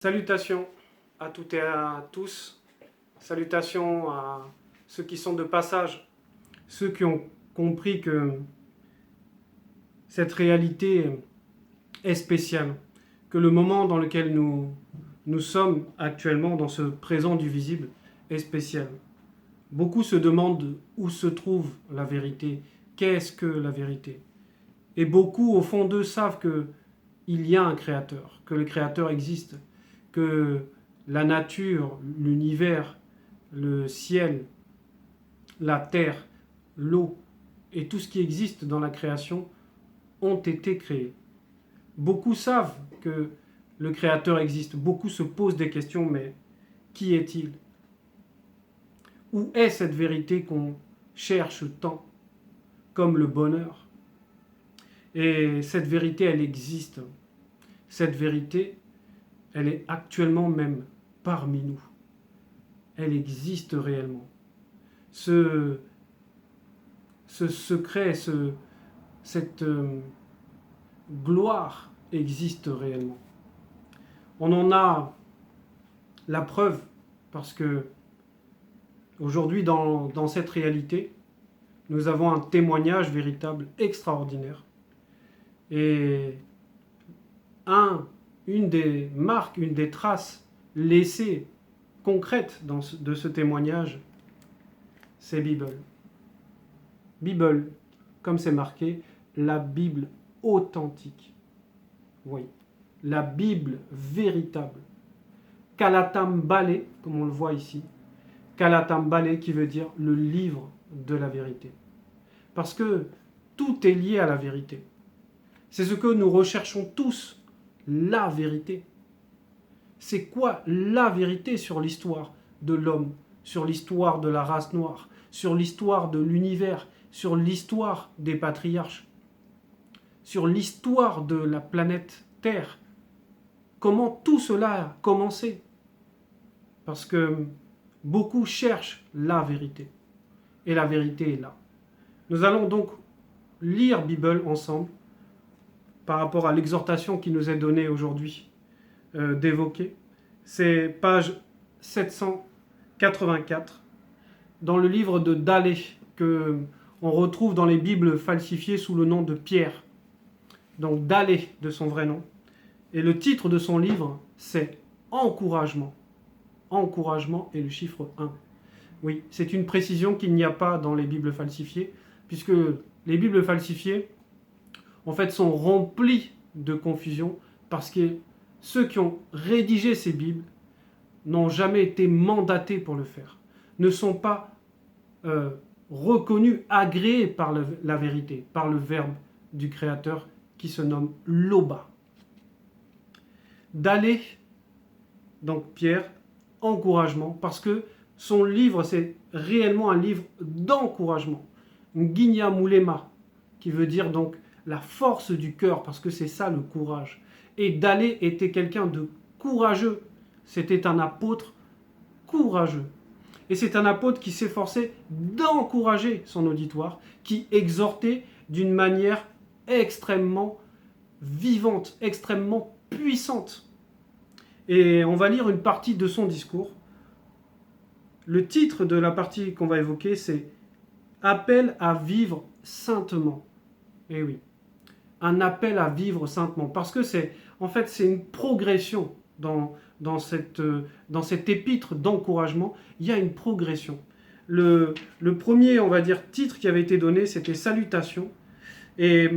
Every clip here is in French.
Salutations à toutes et à tous. Salutations à ceux qui sont de passage, ceux qui ont compris que cette réalité est spéciale, que le moment dans lequel nous sommes actuellement, dans ce présent du visible, est spécial. Beaucoup se demandent où se trouve la vérité, qu'est-ce que la vérité. Et beaucoup, au fond d'eux, savent qu'il y a un créateur, que le créateur existe, que la nature, l'univers, le ciel, la terre, l'eau et tout ce qui existe dans la création ont été créés. Beaucoup savent que le créateur existe, beaucoup se posent des questions, mais qui est-il? Où est cette vérité qu'on cherche tant, comme le bonheur? Et cette vérité, elle existe. Cette vérité, elle est actuellement même parmi nous. Elle existe réellement. Ce secret, cette gloire existe réellement. On en a la preuve parce que aujourd'hui, dans cette réalité, nous avons un témoignage véritable extraordinaire. Et une des marques, une des traces laissées concrètes de ce témoignage, c'est Bible. Bible, comme c'est marqué, la Bible authentique. Oui, la Bible véritable. Kalatam Bale, comme on le voit ici. Kalatam Bale qui veut dire le livre de la vérité. Parce que tout est lié à la vérité. C'est ce que nous recherchons tous, la vérité. C'est quoi la vérité sur l'histoire de l'homme, sur l'histoire de la race noire, sur l'histoire de l'univers, sur l'histoire des patriarches, sur l'histoire de la planète Terre? Comment tout cela a commencé? Parce que beaucoup cherchent la vérité. Et la vérité est là. Nous allons donc lire Bible ensemble par rapport à l'exhortation qui nous est donnée aujourd'hui d'évoquer. C'est page 784 dans le livre de Dallé que on retrouve dans les Bibles falsifiées sous le nom de Pierre. Donc Dallé de son vrai nom. Et le titre de son livre, c'est Encouragement. Encouragement et le chiffre 1. Oui, c'est une précision qu'il n'y a pas dans les Bibles falsifiées, puisque les Bibles falsifiées, en fait, sont remplies de confusion, parce que ceux qui ont rédigé ces Bibles n'ont jamais été mandatés pour le faire, ne sont pas reconnus, agréés par la vérité, par le verbe du Créateur qui se nomme Loba. D'aller, donc Pierre, encouragement, parce que son livre, c'est réellement un livre d'encouragement. Nginya Mulema, qui veut dire donc la force du cœur, parce que c'est ça le courage. Et Dallé était quelqu'un de courageux. C'était un apôtre courageux. Et c'est un apôtre qui s'efforçait d'encourager son auditoire, qui exhortait d'une manière extrêmement vivante, extrêmement puissante. Et on va lire une partie de son discours. Le titre de la partie qu'on va évoquer, c'est « Appel à vivre saintement ». Eh oui, un appel à vivre saintement. Parce que c'est une progression dans cet épître d'encouragement. Il y a une progression. Le premier, on va dire, titre qui avait été donné, c'était « Salutations ». Et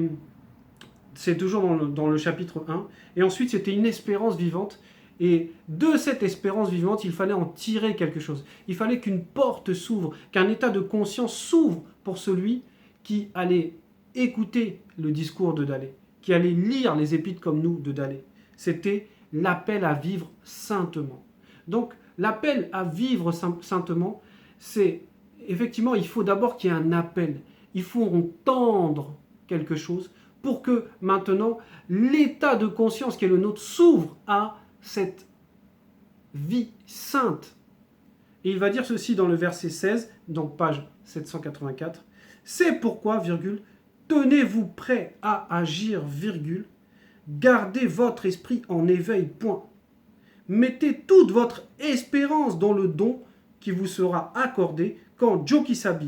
c'est toujours dans le chapitre 1. Et ensuite, c'était « Une espérance vivante ». Et de cette espérance vivante, il fallait en tirer quelque chose. Il fallait qu'une porte s'ouvre, qu'un état de conscience s'ouvre pour celui qui allait écouter le discours de Dallé, qui allait lire les épîtres comme nous de Dallé. C'était l'appel à vivre saintement. Donc, l'appel à vivre saintement, c'est effectivement, il faut d'abord qu'il y ait un appel. Il faut entendre quelque chose pour que maintenant, l'état de conscience qui est le nôtre s'ouvre à cette vie sainte. Et il va dire ceci dans le verset 16, donc page 784. C'est pourquoi, virgule, tenez-vous prêts à agir, virgule, gardez votre esprit en éveil, point. Mettez toute votre espérance dans le don qui vous sera accordé quand Jokisabe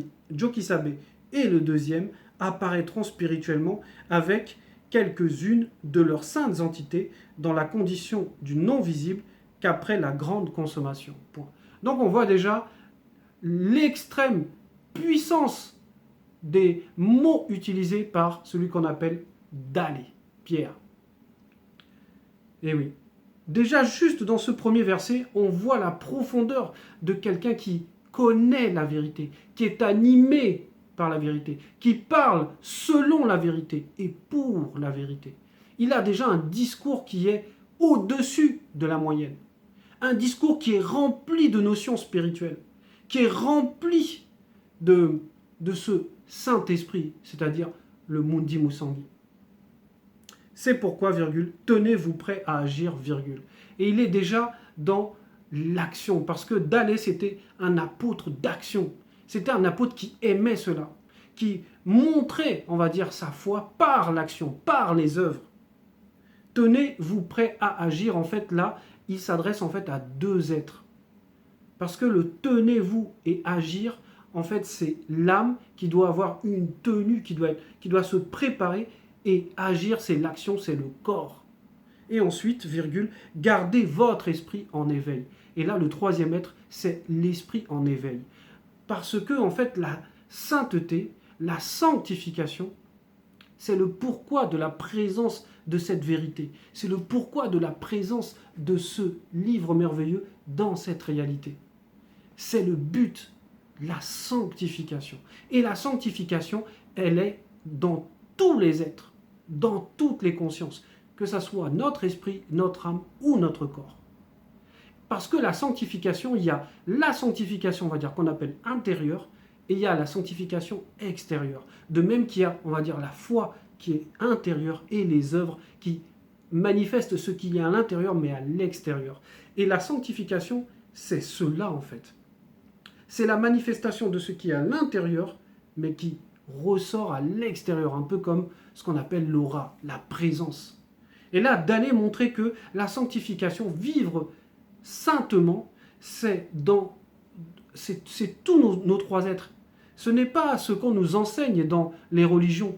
et le deuxième apparaîtront spirituellement avec quelques-unes de leurs saintes entités dans la condition du non visible qu'après la grande consommation. Point. Donc on voit déjà l'extrême puissance des mots utilisés par celui qu'on appelle Dalé, Pierre. Et oui. Déjà, juste dans ce premier verset, on voit la profondeur de quelqu'un qui connaît la vérité, qui est animé par la vérité, qui parle selon la vérité et pour la vérité. Il a déjà un discours qui est au-dessus de la moyenne. Un discours qui est rempli de notions spirituelles, qui est rempli de ce Saint-Esprit, c'est-à-dire le Mundi Musangi. C'est pourquoi, tenez-vous prêt à agir, Et il est déjà dans l'action, parce que Dalé, c'était un apôtre d'action. C'était un apôtre qui aimait cela, qui montrait, on va dire, sa foi par l'action, par les œuvres. Tenez-vous prêt à agir, en fait, là, il s'adresse en fait à deux êtres. Parce que le tenez-vous et agir, en fait, c'est l'âme qui doit avoir une tenue, qui doit se préparer. Et agir, c'est l'action, c'est le corps. Et ensuite, gardez votre esprit en éveil. Et là, le troisième être, c'est l'esprit en éveil. Parce que, en fait, la sainteté, la sanctification, c'est le pourquoi de la présence de cette vérité. C'est le pourquoi de la présence de ce livre merveilleux dans cette réalité. C'est le but, la sanctification. Et la sanctification, elle est dans tous les êtres, dans toutes les consciences, que ce soit notre esprit, notre âme ou notre corps. Parce que la sanctification, il y a la sanctification, on va dire, qu'on appelle intérieure, et il y a la sanctification extérieure. De même qu'il y a, on va dire, la foi qui est intérieure et les œuvres qui manifestent ce qu'il y a à l'intérieur, mais à l'extérieur. Et la sanctification, c'est cela en fait. C'est la manifestation de ce qui est à l'intérieur, mais qui ressort à l'extérieur, un peu comme ce qu'on appelle l'aura, la présence. Et là, d'aller montrer que la sanctification, vivre saintement, c'est tous nos trois êtres. Ce n'est pas ce qu'on nous enseigne dans les religions,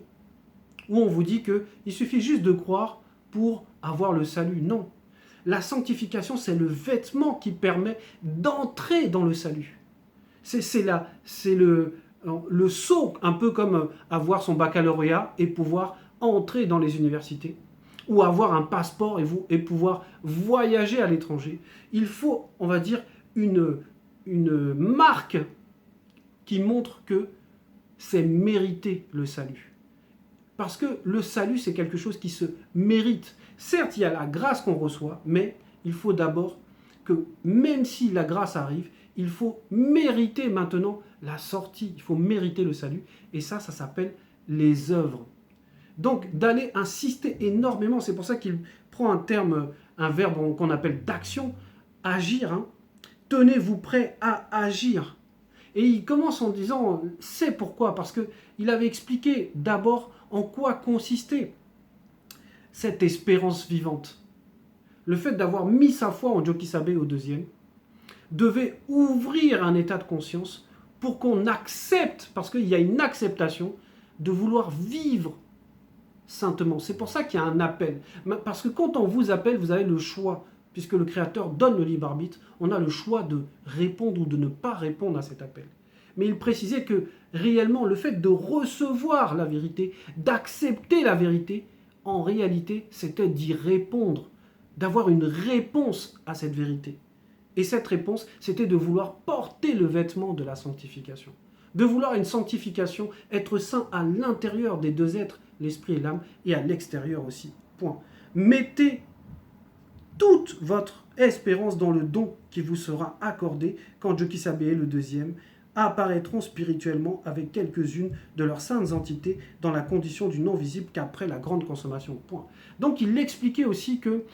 où on vous dit qu'il suffit juste de croire pour avoir le salut. Non. La sanctification, c'est le vêtement qui permet d'entrer dans le salut. C'est le saut, un peu comme avoir son baccalauréat et pouvoir entrer dans les universités, ou avoir un passeport et pouvoir voyager à l'étranger. Il faut, on va dire, une marque qui montre que c'est mérité le salut. Parce que le salut, c'est quelque chose qui se mérite. Certes, il y a la grâce qu'on reçoit, mais il faut d'abord que, même si la grâce arrive, il faut mériter maintenant la sortie. Il faut mériter le salut. Et ça s'appelle les œuvres. Donc, d'aller insister énormément, c'est pour ça qu'il prend un verbe qu'on appelle d'action, agir. Hein. Tenez-vous prêt à agir. Et il commence en disant, c'est pourquoi, parce qu'il avait expliqué d'abord en quoi consistait cette espérance vivante. Le fait d'avoir mis sa foi en Jokisabe au deuxième devait ouvrir un état de conscience pour qu'on accepte, parce qu'il y a une acceptation de vouloir vivre saintement. C'est pour ça qu'il y a un appel. Parce que quand on vous appelle, vous avez le choix, puisque le Créateur donne le libre arbitre, on a le choix de répondre ou de ne pas répondre à cet appel. Mais il précisait que réellement, le fait de recevoir la vérité, d'accepter la vérité, en réalité, c'était d'y répondre, d'avoir une réponse à cette vérité. Et cette réponse, c'était de vouloir porter le vêtement de la sanctification. De vouloir une sanctification, être saint à l'intérieur des deux êtres, l'esprit et l'âme, et à l'extérieur aussi. Point. Mettez toute votre espérance dans le don qui vous sera accordé quand Jokisabe, le deuxième, apparaîtront spirituellement avec quelques-unes de leurs saintes entités dans la condition du non-visible qu'après la grande consommation. Point. Donc il expliquait aussi que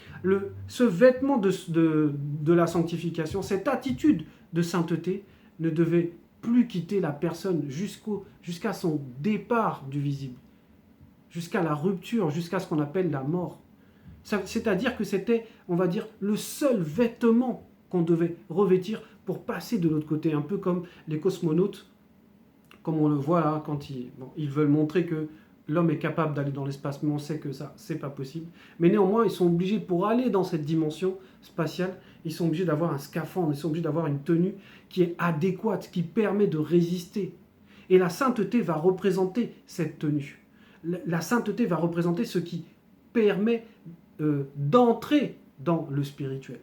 ce vêtement de la sanctification, cette attitude de sainteté ne devait plus quitter la personne jusqu'à son départ du visible, jusqu'à la rupture, jusqu'à ce qu'on appelle la mort. C'est-à-dire que c'était, on va dire, le seul vêtement qu'on devait revêtir pour passer de l'autre côté. Un peu comme les cosmonautes, comme on le voit là, quand ils veulent montrer que l'homme est capable d'aller dans l'espace, mais on sait que ça, c'est pas possible. Mais néanmoins, ils sont obligés, pour aller dans cette dimension spatiale, ils sont obligés d'avoir un scaphandre, ils sont obligés d'avoir une tenue qui est adéquate, qui permet de résister. Et la sainteté va représenter cette tenue. La sainteté va représenter ce qui permet d'entrer dans le spirituel.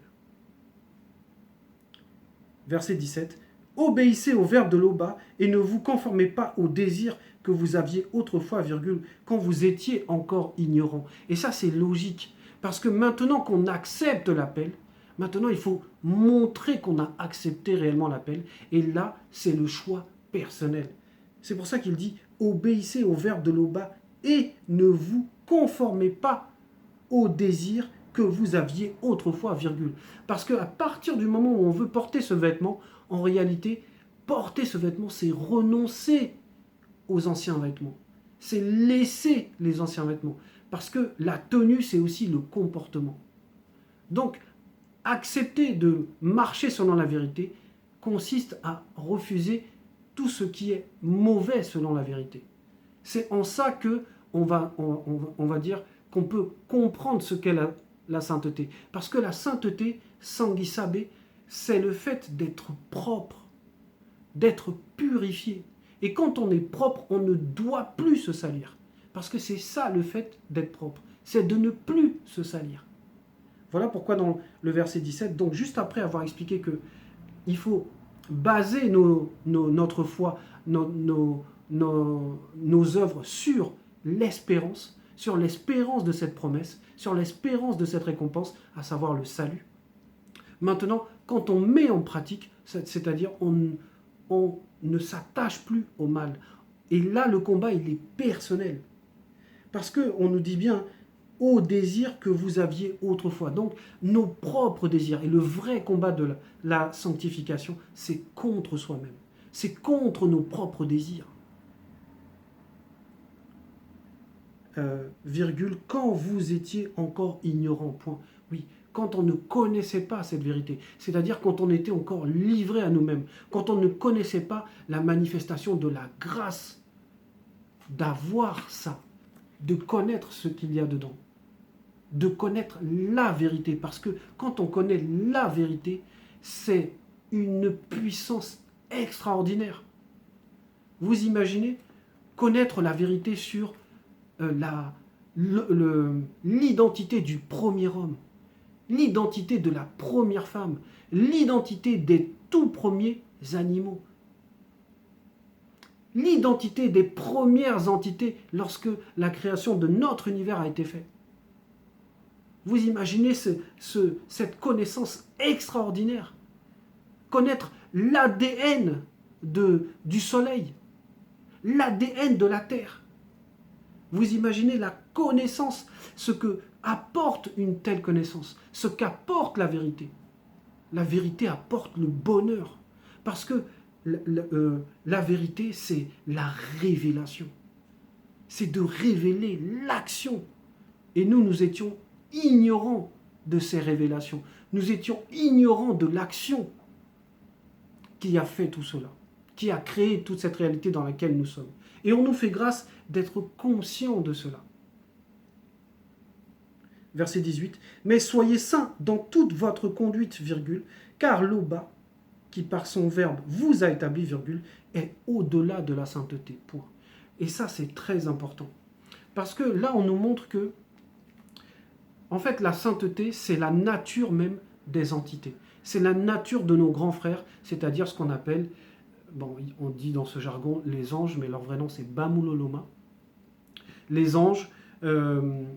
Verset 17. Obéissez au verbe de l'eau bas et ne vous conformez pas aux désirs que vous aviez autrefois, virgule, quand vous étiez encore ignorant. Et ça, c'est logique. Parce que maintenant qu'on accepte l'appel, maintenant, il faut montrer qu'on a accepté réellement l'appel. Et là, c'est le choix personnel. C'est pour ça qu'il dit, obéissez au verbe de l'eau bas et ne vous conformez pas aux désirs que vous aviez autrefois, virgule. Parce qu'à partir du moment où on veut porter ce vêtement, en réalité, porter ce vêtement, c'est renoncer aux anciens vêtements. C'est laisser les anciens vêtements. Parce que la tenue, c'est aussi le comportement. Donc, accepter de marcher selon la vérité consiste à refuser tout ce qui est mauvais selon la vérité. C'est en ça que on va dire qu'on peut comprendre ce qu'est la sainteté. Parce que la sainteté, Sangui Sabé, c'est le fait d'être propre, d'être purifié. Et quand on est propre, on ne doit plus se salir. Parce que c'est ça le fait d'être propre, c'est de ne plus se salir. Voilà pourquoi dans le verset 17, donc juste après avoir expliqué qu'il faut baser notre foi, nos œuvres sur l'espérance de cette promesse, sur l'espérance de cette récompense, à savoir le salut. Maintenant, quand on met en pratique, c'est-à-dire on ne s'attache plus au mal. Et là, le combat, il est personnel. Parce qu'on nous dit bien, aux désirs que vous aviez autrefois. Donc, nos propres désirs. Et le vrai combat de la sanctification, c'est contre soi-même. C'est contre nos propres désirs. Virgule, quand vous étiez encore ignorant, point. Oui, quand on ne connaissait pas cette vérité, c'est-à-dire quand on était encore livré à nous-mêmes, quand on ne connaissait pas la manifestation de la grâce d'avoir ça, de connaître ce qu'il y a dedans, de connaître la vérité, parce que quand on connaît la vérité, c'est une puissance extraordinaire. Vous imaginez connaître la vérité sur l'identité du premier homme, l'identité de la première femme, l'identité des tout premiers animaux, l'identité des premières entités lorsque la création de notre univers a été faite. Vous imaginez cette connaissance extraordinaire, connaître l'ADN du soleil, l'ADN de la terre. Vous imaginez la connaissance, ce que apporte une telle connaissance, ce qu'apporte la vérité. La vérité apporte le bonheur, parce que la vérité, c'est la révélation. C'est de révéler l'action. Et nous étions ignorants de ces révélations. Nous étions ignorants de l'action qui a fait tout cela, qui a créé toute cette réalité dans laquelle nous sommes. Et on nous fait grâce d'être conscients de cela. Verset 18. Mais soyez saints dans toute votre conduite, virgule, car l'Oba, qui par son verbe vous a établi, virgule, est au-delà de la sainteté. Point. Et ça, c'est très important. Parce que là, on nous montre que, en fait, la sainteté, c'est la nature même des entités. C'est la nature de nos grands frères, c'est-à-dire ce qu'on appelle, bon, on dit dans ce jargon les anges, mais leur vrai nom c'est Bamuloloma. Les anges, on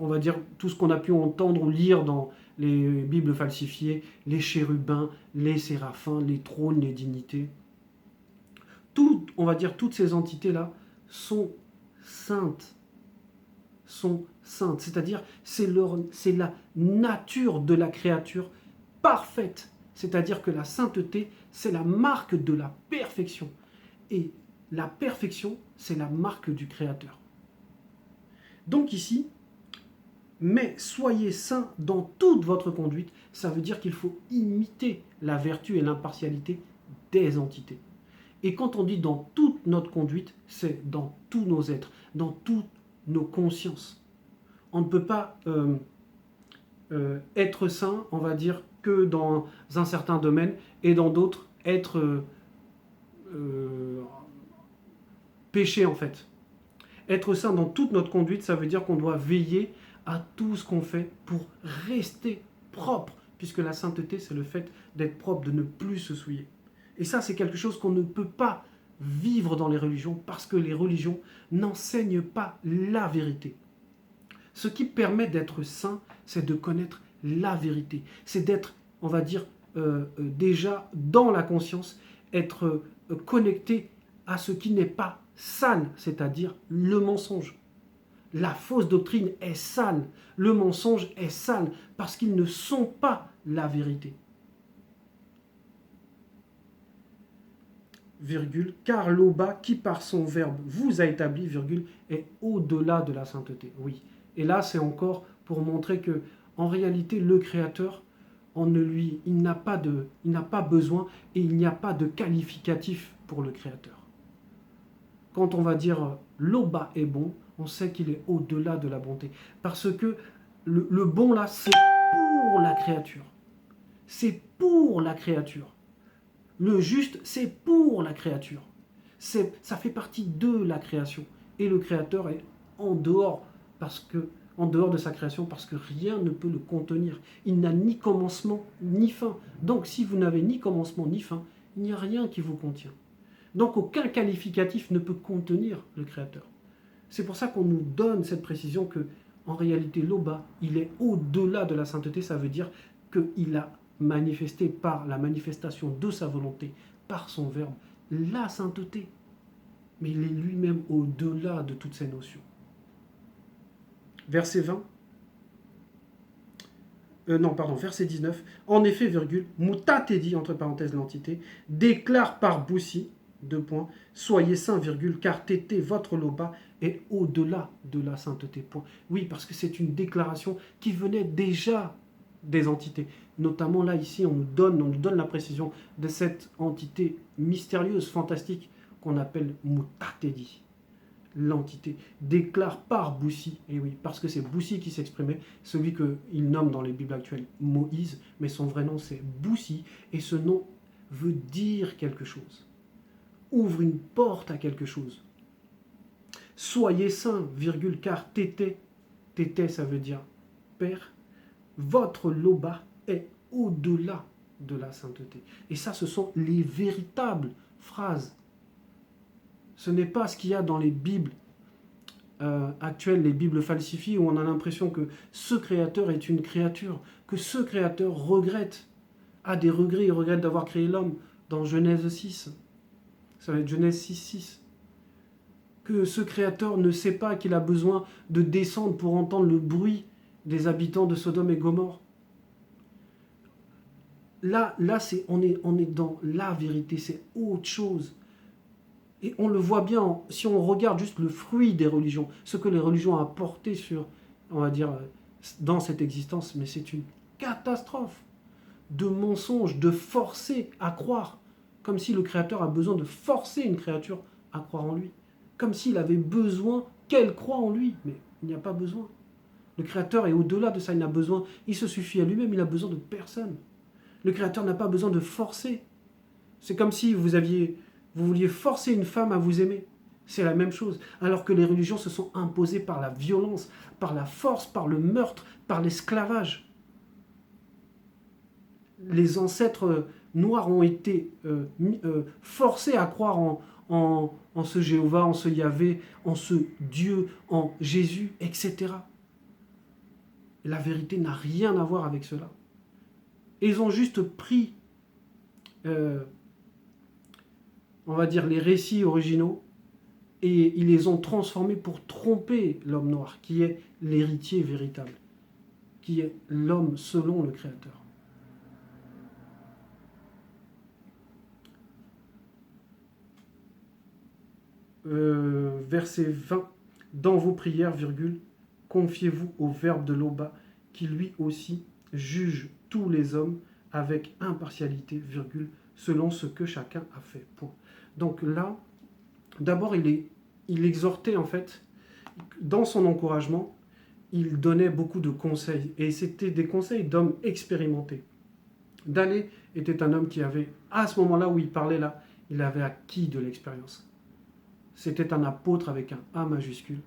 va dire tout ce qu'on a pu entendre ou lire dans les Bibles falsifiées, les chérubins, les séraphins, les trônes, les dignités. On va dire toutes ces entités-là sont saintes. C'est-à-dire c'est la nature de la créature parfaite. C'est-à-dire que la sainteté, c'est la marque de la perfection. Et la perfection, c'est la marque du Créateur. Donc ici, Mais soyez saints dans toute votre conduite. Ça veut dire qu'il faut imiter la vertu et l'impartialité des entités. Et quand on dit dans toute notre conduite, c'est dans tous nos êtres, dans toutes nos consciences. On ne peut pas être saint, on va dire, que dans un certain domaine, et dans d'autres, être péché, en fait. Être saint dans toute notre conduite, ça veut dire qu'on doit veiller à tout ce qu'on fait pour rester propre, puisque la sainteté, c'est le fait d'être propre, de ne plus se souiller. Et ça, c'est quelque chose qu'on ne peut pas vivre dans les religions, parce que les religions n'enseignent pas la vérité. Ce qui permet d'être saint, c'est de connaître la vérité. C'est d'être, on va dire, déjà dans la conscience, être connecté à ce qui n'est pas sale, c'est-à-dire le mensonge. La fausse doctrine est sale, le mensonge est sale, parce qu'ils ne sont pas la vérité. Virgule, car l'Oba qui par son verbe vous a établi, virgule, est au-delà de la sainteté. Oui. Et là, c'est encore pour montrer que, en réalité, le Créateur, il n'a pas besoin et il n'y a pas de qualificatif pour le Créateur. Quand on va dire l'Oba est bon, on sait qu'il est au-delà de la bonté. Parce que le bon là, c'est pour la créature. C'est pour la créature. Le juste, c'est pour la créature. Ça fait partie de la création. Et le Créateur est en dehors de sa création, parce que rien ne peut le contenir. Il n'a ni commencement ni fin. Donc si vous n'avez ni commencement ni fin, il n'y a rien qui vous contient. Donc aucun qualificatif ne peut contenir le Créateur. C'est pour ça qu'on nous donne cette précision que, en réalité, l'Oba, il est au-delà de la sainteté. Ça veut dire qu'il a manifesté par la manifestation de sa volonté, par son verbe, la sainteté. Mais il est lui-même au-delà de toutes ces notions. Verset 20. Verset 19. En effet, virgule, Mutatedi, entre parenthèses l'entité, déclare par Boussi, soyez saints, virgule, car Tété, votre Loba, est au-delà de la sainteté, point. Oui, parce que c'est une déclaration qui venait déjà des entités. Notamment là, ici, on nous donne la précision de cette entité mystérieuse, fantastique, qu'on appelle Mutatedi. L'entité déclare par Boussi, et oui, parce que c'est Boussi qui s'exprimait, celui qu'il nomme dans les Bibles actuelles Moïse, mais son vrai nom c'est Boussi, et ce nom veut dire quelque chose, ouvre une porte à quelque chose. Soyez saints, virgule, car Tété, ça veut dire Père, votre Loba est au-delà de la sainteté. Et ça, ce sont les véritables phrases. Ce n'est pas ce qu'il y a dans les Bibles actuelles, les Bibles falsifiées, où on a l'impression que ce créateur est une créature, que ce créateur a des regrets, il regrette d'avoir créé l'homme dans Genèse 6. Ça va être Genèse 6. Que ce créateur ne sait pas qu'il a besoin de descendre pour entendre le bruit des habitants de Sodome et Gomorrhe. Là on est dans la vérité, c'est autre chose. Et on le voit bien, si on regarde juste le fruit des religions, ce que les religions ont apporté dans cette existence, mais c'est une catastrophe de mensonges, de forcer à croire, comme si le Créateur a besoin de forcer une créature à croire en lui, comme s'il avait besoin qu'elle croie en lui, mais il n'y a pas besoin. Le Créateur est au-delà de ça, il se suffit à lui-même, il n'a besoin de personne. Le Créateur n'a pas besoin de forcer. C'est comme si vous vouliez forcer une femme à vous aimer. C'est la même chose. Alors que les religions se sont imposées par la violence, par la force, par le meurtre, par l'esclavage. Les ancêtres noirs ont été forcés à croire en ce Jéhovah, en ce Yahvé, en ce Dieu, en Jésus, etc. La vérité n'a rien à voir avec cela. Ils ont juste pris on va dire, les récits originaux, et ils les ont transformés pour tromper l'homme noir, qui est l'héritier véritable, qui est l'homme selon le Créateur. Verset 20, dans vos prières, virgule, confiez-vous au Verbe de l'Oba, qui lui aussi juge tous les hommes avec impartialité, virgule, selon ce que chacun a fait. Point. Donc là, d'abord, il exhortait en fait, dans son encouragement, il donnait beaucoup de conseils, et c'était des conseils d'hommes expérimentés. Dalé était un homme qui avait, à ce moment-là où il parlait là, il avait acquis de l'expérience. C'était un apôtre avec un A majuscule.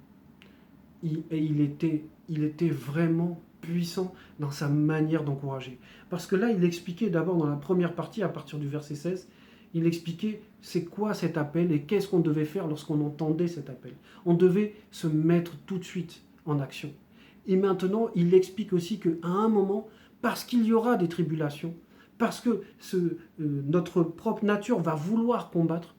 Et il était vraiment puissant dans sa manière d'encourager. Parce que là, il expliquait d'abord dans la première partie, à partir du verset 16, il expliquait c'est quoi cet appel et qu'est-ce qu'on devait faire lorsqu'on entendait cet appel. On devait se mettre tout de suite en action. Et maintenant, il explique aussi qu'à un moment, parce qu'il y aura des tribulations, parce que notre propre nature va vouloir combattre,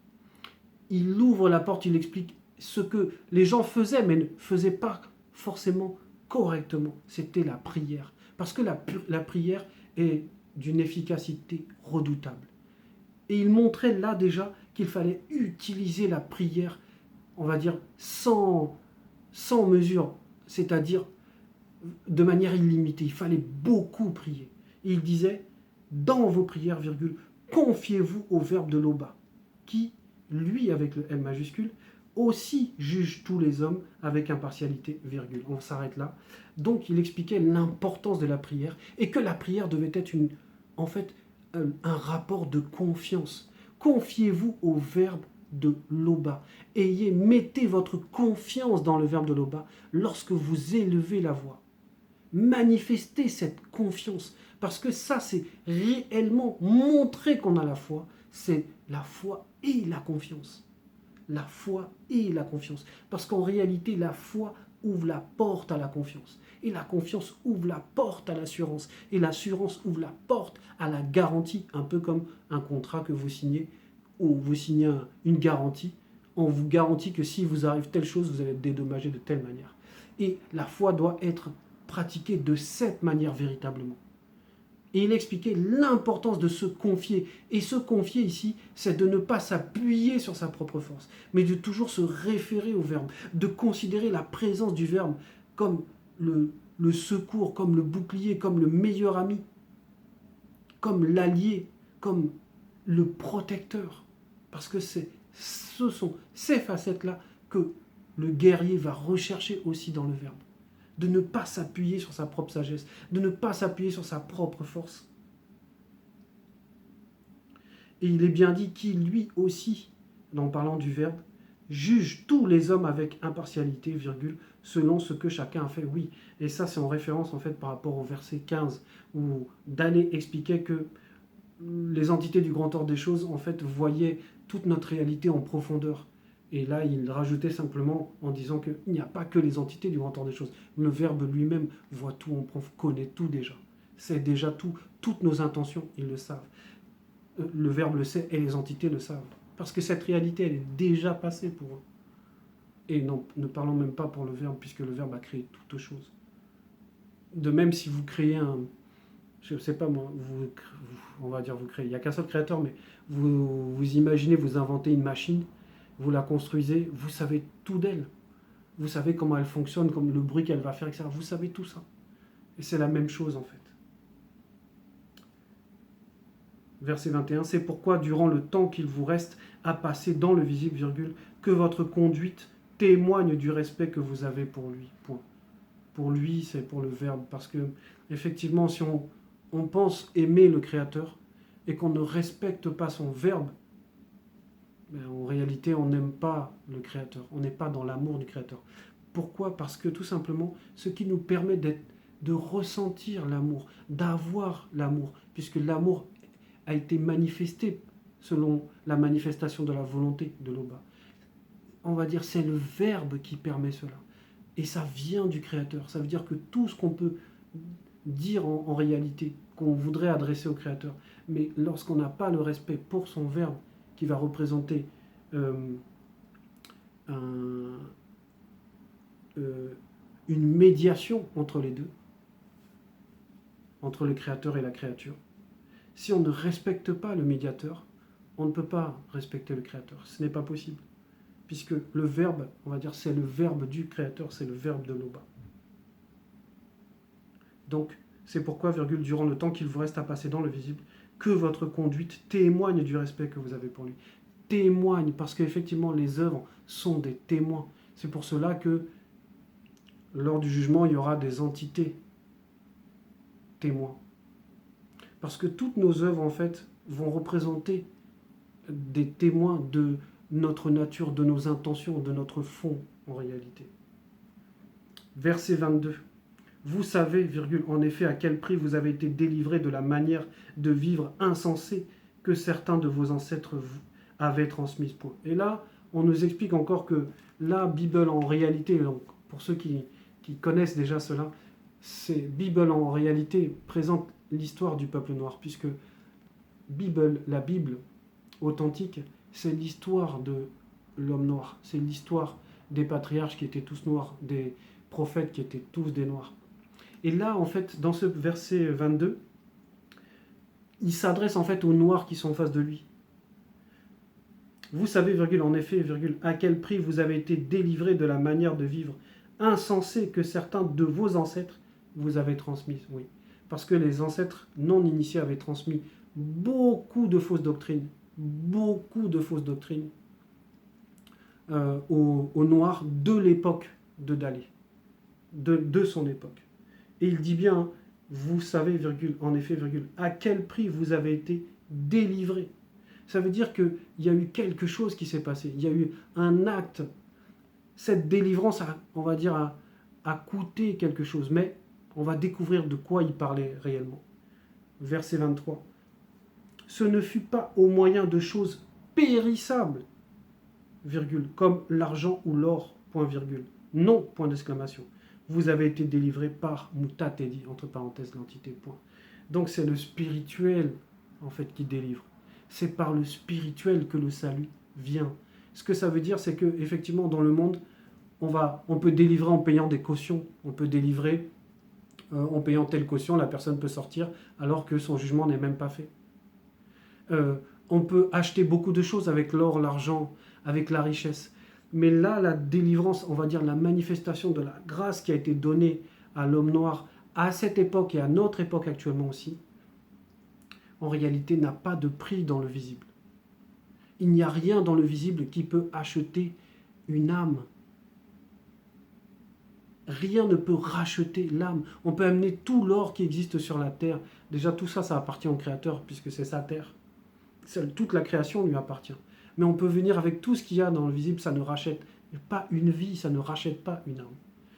il ouvre la porte, il explique ce que les gens faisaient, mais ne faisaient pas forcément correctement. C'était la prière. Parce que la prière est d'une efficacité redoutable. Et il montrait là déjà qu'il fallait utiliser la prière, on va dire, sans mesure, c'est-à-dire de manière illimitée. Il fallait beaucoup prier. Et il disait, dans vos prières, virgule, confiez-vous au Verbe de l'Oba, qui, lui avec le L majuscule, aussi juge tous les hommes avec impartialité, virgule. On s'arrête là. Donc il expliquait l'importance de la prière et que la prière devait être en fait un rapport de confiance. Confiez-vous au Verbe de l'Oba. Mettez votre confiance dans le Verbe de l'Oba lorsque vous élevez la voix. Manifestez cette confiance, parce que ça, c'est réellement montrer qu'on a la foi. C'est la foi et la confiance. La foi et la confiance. Parce qu'en réalité, la foi ouvre la porte à la confiance. Et la confiance ouvre la porte à l'assurance. Et l'assurance ouvre la porte à la garantie. Un peu comme un contrat que vous signez, où vous signez une garantie. On vous garantit que si vous arrive telle chose, vous allez être dédommagé de telle manière. Et la foi doit être pratiquée de cette manière véritablement. Et il expliquait l'importance de se confier. Et se confier ici, c'est de ne pas s'appuyer sur sa propre force, mais de toujours se référer au Verbe, de considérer la présence du Verbe comme le secours, comme le bouclier, comme le meilleur ami, comme l'allié, comme le protecteur. Parce que ce sont ces facettes-là que le guerrier va rechercher aussi dans le Verbe. De ne pas s'appuyer sur sa propre sagesse, de ne pas s'appuyer sur sa propre force. Et il est bien dit qu'il, lui aussi, en parlant du Verbe, juge tous les hommes avec impartialité, virgule, selon ce que chacun a fait. Oui, et ça c'est en référence en fait par rapport au verset 15, où Dalé expliquait que les entités du grand ordre des choses, en fait, voyaient toute notre réalité en profondeur. Et là, il rajoutait simplement en disant qu'il n'y a pas que les entités du grand ordre des choses. Le Verbe lui-même voit tout, connaît tout déjà. C'est déjà tout. Toutes nos intentions, ils le savent. Le Verbe le sait et les entités le savent. Parce que cette réalité, elle est déjà passée pour eux. Et non, ne parlons même pas pour le Verbe, puisque le Verbe a créé toutes choses. De même, si vous créez je ne sais pas moi, on va dire vous créez, il n'y a qu'un seul créateur, mais vous imaginez, vous inventez une machine, vous la construisez, vous savez tout d'elle. Vous savez comment elle fonctionne, comme le bruit qu'elle va faire, etc. Vous savez tout ça. Et c'est la même chose en fait. Verset 21, c'est pourquoi durant le temps qu'il vous reste à passer dans le visible, virgule, que votre conduite témoigne du respect que vous avez pour lui. Point. Pour lui, c'est pour le Verbe. Parce que, effectivement, si on pense aimer le Créateur et qu'on ne respecte pas son Verbe, mais en réalité, on n'aime pas le Créateur. On n'est pas dans l'amour du Créateur. Pourquoi ? Parce que tout simplement, ce qui nous permet de ressentir l'amour, d'avoir l'amour, puisque l'amour a été manifesté selon la manifestation de la volonté de l'Oba. On va dire c'est le Verbe qui permet cela. Et ça vient du Créateur. Ça veut dire que tout ce qu'on peut dire en réalité, qu'on voudrait adresser au Créateur, mais lorsqu'on n'a pas le respect pour son Verbe, qui va représenter une médiation entre les deux, entre le Créateur et la créature. Si on ne respecte pas le médiateur, on ne peut pas respecter le Créateur. Ce n'est pas possible. Puisque le Verbe, on va dire, c'est le Verbe du Créateur, c'est le Verbe de l'Oba. Donc, c'est pourquoi, virgule, durant le temps qu'il vous reste à passer dans le visible, que votre conduite témoigne du respect que vous avez pour lui. Témoigne, parce qu'effectivement, les œuvres sont des témoins. C'est pour cela que, lors du jugement, il y aura des entités témoins. Parce que toutes nos œuvres, en fait, vont représenter des témoins de notre nature, de nos intentions, de notre fond, en réalité. Verset 22. Vous savez, virgule, en effet, à quel prix vous avez été délivrés de la manière de vivre insensée que certains de vos ancêtres avaient transmise. Point. Et là, on nous explique encore que la Bible, en réalité, donc, pour ceux qui connaissent déjà cela, c'est Bible, en réalité, présente l'histoire du peuple noir, puisque la Bible authentique, c'est l'histoire de l'homme noir, c'est l'histoire des patriarches qui étaient tous noirs, des prophètes qui étaient tous des noirs. Et là, en fait, dans ce verset 22, il s'adresse en fait aux noirs qui sont en face de lui. Vous savez, virgule, en effet, virgule, à quel prix vous avez été délivrés de la manière de vivre insensée que certains de vos ancêtres vous avaient transmise. Oui, parce que les ancêtres non initiés avaient transmis beaucoup de fausses doctrines, aux noirs de l'époque de Dalé, de son époque. Et il dit bien, vous savez, virgule, en effet, virgule, à quel prix vous avez été délivrés. Ça veut dire qu'il y a eu quelque chose qui s'est passé. Il y a eu un acte. Cette délivrance, on va dire, a coûté quelque chose. Mais on va découvrir de quoi il parlait réellement. Verset 23. Ce ne fut pas au moyen de choses périssables, virgule, comme l'argent ou l'or, point virgule. Non, point d'exclamation. Vous avez été délivré par Mutatedi, entre parenthèses, l'entité, point. Donc c'est le spirituel, en fait, qui délivre. C'est par le spirituel que le salut vient. Ce que ça veut dire, c'est que effectivement, dans le monde, on peut délivrer en payant des cautions. On peut délivrer en payant telle caution, la personne peut sortir, alors que son jugement n'est même pas fait. On peut acheter beaucoup de choses avec l'or, l'argent, avec la richesse. Mais là, la délivrance, on va dire la manifestation de la grâce qui a été donnée à l'homme noir à cette époque et à notre époque actuellement aussi, en réalité n'a pas de prix dans le visible. Il n'y a rien dans le visible qui peut acheter une âme. Rien ne peut racheter l'âme. On peut amener tout l'or qui existe sur la terre. Déjà, tout ça, ça appartient au Créateur, puisque c'est sa terre. Toute la création lui appartient. Mais on peut venir avec tout ce qu'il y a dans le visible, ça ne rachète pas une vie, ça ne rachète pas une âme.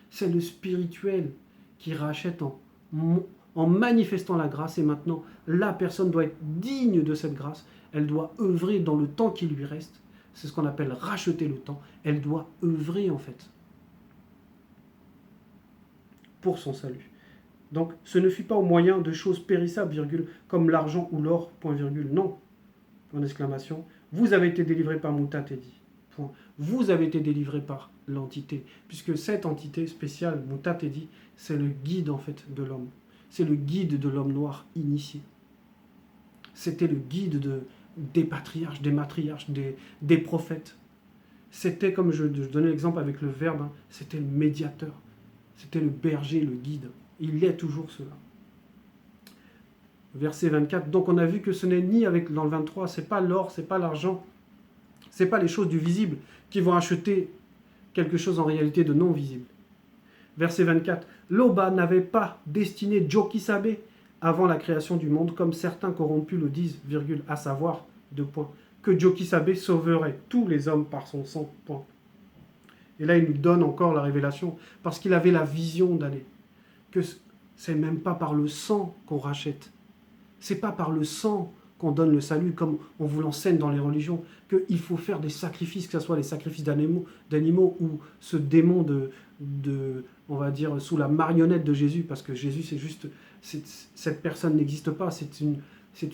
C'est le spirituel qui rachète en manifestant la grâce. Et maintenant, la personne doit être digne de cette grâce. Elle doit œuvrer dans le temps qui lui reste. C'est ce qu'on appelle racheter le temps. Elle doit œuvrer, en fait, pour son salut. Donc, ce ne fut pas au moyen de choses périssables, virgule, comme l'argent ou l'or, point virgule, non. Point d'exclamation. Vous avez été délivré par Mutatedi. Point. Vous avez été délivré par l'entité. Puisque cette entité spéciale, Mutatedi, c'est le guide, en fait, de l'homme. C'est le guide de l'homme noir initié. C'était le guide des patriarches, des matriarches, des prophètes. C'était, comme je donnais l'exemple avec le verbe, hein, c'était le médiateur. C'était le berger, le guide. Il est toujours cela. Verset 24. Donc on a vu que ce n'est ni dans le 23, c'est pas l'or, c'est pas l'argent, c'est pas les choses du visible qui vont acheter quelque chose en réalité de non visible. Verset 24. L'Oba n'avait pas destiné Jokisabe avant la création du monde, comme certains corrompus le disent, virgule, à savoir, deux points, que Jokisabe sauverait tous les hommes par son sang, point. Et là, il nous donne encore la révélation, parce qu'il avait la vision d'aller, que c'est même pas par le sang qu'on rachète. C'est pas par le sang qu'on donne le salut, comme on vous l'enseigne dans les religions, qu'il faut faire des sacrifices, que ce soit les sacrifices d'animaux ou ce démon on va dire, sous la marionnette de Jésus, parce que Jésus, cette personne n'existe pas, c'est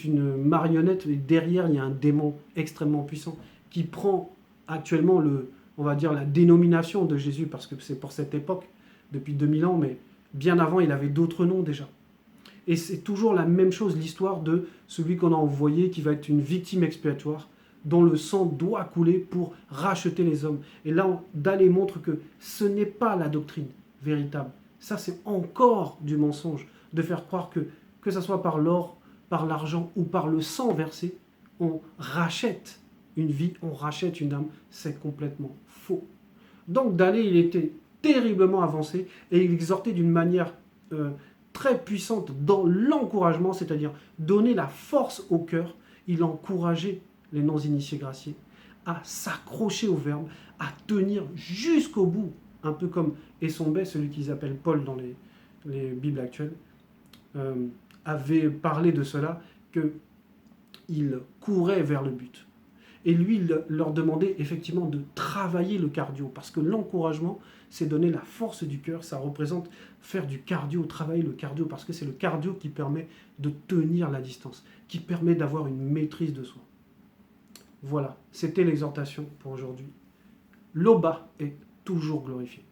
une marionnette, et derrière, il y a un démon extrêmement puissant qui prend actuellement on va dire la dénomination de Jésus, parce que c'est pour cette époque, depuis 2000 ans, mais bien avant, il avait d'autres noms déjà. Et c'est toujours la même chose, l'histoire de celui qu'on a envoyé, qui va être une victime expiatoire, dont le sang doit couler pour racheter les hommes. Et là, Dalé montre que ce n'est pas la doctrine véritable. Ça, c'est encore du mensonge de faire croire que ce soit par l'or, par l'argent ou par le sang versé, on rachète une vie, on rachète une âme, c'est complètement faux. Donc Dalai, il était terriblement avancé et il exhortait d'une manière très puissante dans l'encouragement, c'est-à-dire donner la force au cœur. Il encourageait les non-initiés graciés à s'accrocher au verbe, à tenir jusqu'au bout, un peu comme Essombé, celui qu'ils appellent Paul dans les Bibles actuelles, avait parlé de cela, qu'il courait vers le but. Et lui, il leur demandait effectivement de travailler le cardio, parce que l'encouragement, c'est donner la force du cœur, ça représente faire du cardio, travailler le cardio, parce que c'est le cardio qui permet de tenir la distance, qui permet d'avoir une maîtrise de soi. Voilà, c'était l'exhortation pour aujourd'hui. L'Oba est toujours glorifié.